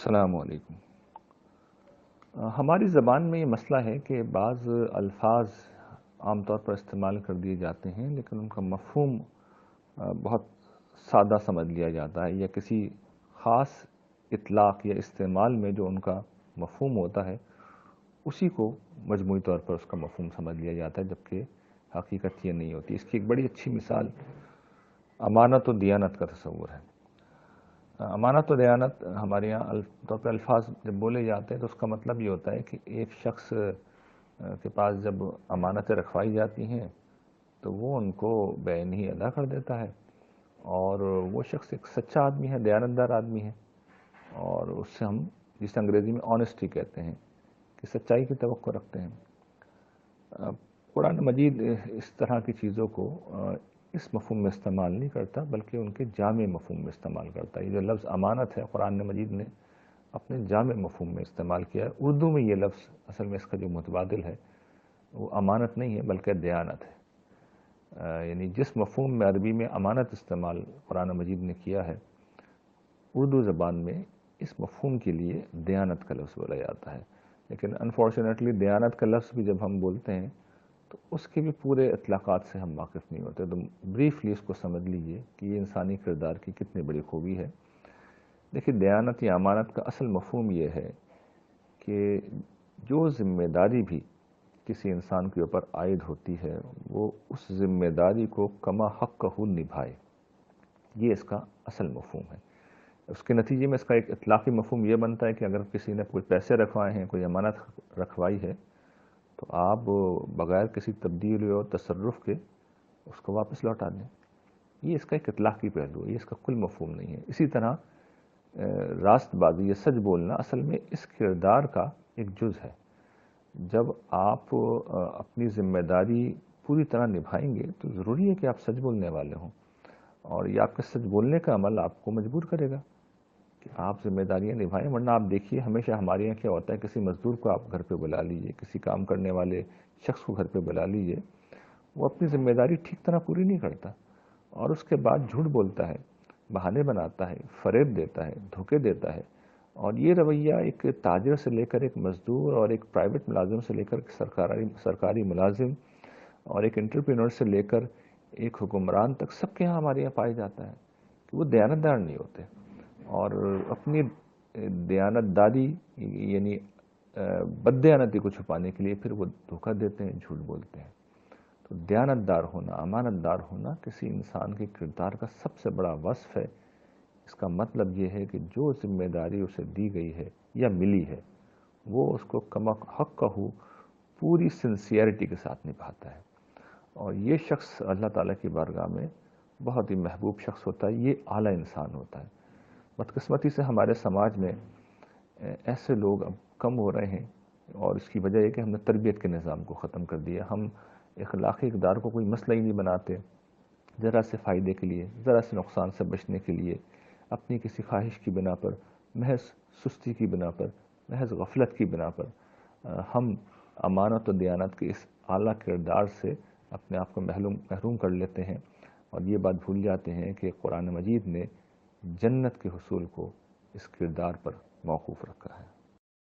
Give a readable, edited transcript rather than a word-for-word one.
السلام علیکم۔ ہماری زبان میں یہ مسئلہ ہے کہ بعض الفاظ عام طور پر استعمال کر دیے جاتے ہیں لیکن ان کا مفہوم بہت سادہ سمجھ لیا جاتا ہے، یا کسی خاص اطلاق یا استعمال میں جو ان کا مفہوم ہوتا ہے اسی کو مجموعی طور پر اس کا مفہوم سمجھ لیا جاتا ہے، جبکہ حقیقت یہ نہیں ہوتی۔ اس کی ایک بڑی اچھی مثال امانت و دیانت کا تصور ہے۔ امانت و دیانت ہمارے یہاں طور پہ الفاظ جب بولے جاتے ہیں تو اس کا مطلب یہ ہوتا ہے کہ ایک شخص کے پاس جب امانتیں رکھوائی جاتی ہیں تو وہ ان کو بعین ہی ادا کر دیتا ہے، اور وہ شخص ایک سچا آدمی ہے، دیانتدار آدمی ہے، اور اس سے ہم جسے انگریزی میں آنیسٹی کہتے ہیں کہ سچائی کی توقع رکھتے ہیں۔ قرآن مجید اس طرح کی چیزوں کو اس مفہوم میں استعمال نہیں کرتا بلکہ ان کے جامع مفہوم میں استعمال کرتا ہے۔ یہ جو لفظ امانت ہے قرآن مجید نے اپنے جامع مفہوم میں استعمال کیا ہے۔ اردو میں یہ لفظ اصل میں اس کا جو متبادل ہے وہ امانت نہیں ہے بلکہ دیانت ہے، یعنی جس مفہوم میں عربی میں امانت استعمال قرآن مجید نے کیا ہے، اردو زبان میں اس مفہوم کے لیے دیانت کا لفظ بولا جاتا ہے۔ لیکن انفارچونیٹلی دیانت کا لفظ بھی جب ہم بولتے ہیں تو اس کے بھی پورے اطلاقات سے ہم واقف نہیں ہوتے، تو بریفلی اس کو سمجھ لیجئے کہ یہ انسانی کردار کی کتنی بڑی خوبی ہے۔ دیکھیے، دیانت یا امانت کا اصل مفہوم یہ ہے کہ جو ذمہ داری بھی کسی انسان کے اوپر عائد ہوتی ہے وہ اس ذمہ داری کو کما حق نبھائے، یہ اس کا اصل مفہوم ہے۔ اس کے نتیجے میں اس کا ایک اطلاقی مفہوم یہ بنتا ہے کہ اگر کسی نے کوئی پیسے رکھوائے ہیں، کوئی امانت رکھوائی ہے، تو آپ بغیر کسی تبدیل اور تصرف کے اس کو واپس لوٹا دیں۔ یہ اس کا ایک اطلاقی پہلو ہے، یہ اس کا کل مفہوم نہیں ہے۔ اسی طرح راست بازی یا سچ بولنا اصل میں اس کردار کا ایک جز ہے۔ جب آپ اپنی ذمہ داری پوری طرح نبھائیں گے تو ضروری ہے کہ آپ سچ بولنے والے ہوں، اور یہ آپ کے سچ بولنے کا عمل آپ کو مجبور کرے گا کہ آپ ذمہ داریاں نبھائیں۔ ورنہ آپ دیکھیے ہمیشہ ہمارے یہاں کیا ہوتا ہے، کسی مزدور کو آپ گھر پہ بلا لیجئے، کسی کام کرنے والے شخص کو گھر پہ بلا لیجئے، وہ اپنی ذمہ داری ٹھیک طرح پوری نہیں کرتا اور اس کے بعد جھوٹ بولتا ہے، بہانے بناتا ہے، فریب دیتا ہے، دھوکے دیتا ہے۔ اور یہ رویہ ایک تاجر سے لے کر ایک مزدور اور ایک پرائیویٹ ملازم سے لے کر سرکاری ملازم اور ایک انٹرپرینور سے لے کر ایک حکمران تک سب کے ہاں ہمارے یہاں پایا جاتا ہے کہ وہ دیانتدار نہیں ہوتے، اور اپنی دیانتداری یعنی بددیانتی کو چھپانے کے لیے پھر وہ دھوکہ دیتے ہیں، جھوٹ بولتے ہیں۔ تو دیانتدار ہونا، امانت دار ہونا کسی انسان کے کردار کا سب سے بڑا وصف ہے۔ اس کا مطلب یہ ہے کہ جو ذمہ داری اسے دی گئی ہے یا ملی ہے وہ اس کو کما حق پوری سنسیئرٹی کے ساتھ نبھاتا ہے، اور یہ شخص اللہ تعالیٰ کی بارگاہ میں بہت ہی محبوب شخص ہوتا ہے، یہ اعلیٰ انسان ہوتا ہے۔ بدقسمتی سے ہمارے سماج میں ایسے لوگ اب کم ہو رہے ہیں، اور اس کی وجہ یہ کہ ہم نے تربیت کے نظام کو ختم کر دیا۔ ہم اخلاقی اقدار کو کوئی مسئلہ ہی نہیں بناتے، ذرا سے فائدے کے لیے، ذرا سے نقصان سے بچنے کے لیے، اپنی کسی خواہش کی بنا پر، محض سستی کی بنا پر، محض غفلت کی بنا پر ہم امانت و دیانت کے اس اعلیٰ کردار سے اپنے آپ کو محروم کر لیتے ہیں، اور یہ بات بھول جاتے ہیں کہ قرآن مجید نے جنت کے حصول کو اس کردار پر موقوف رکھا ہے۔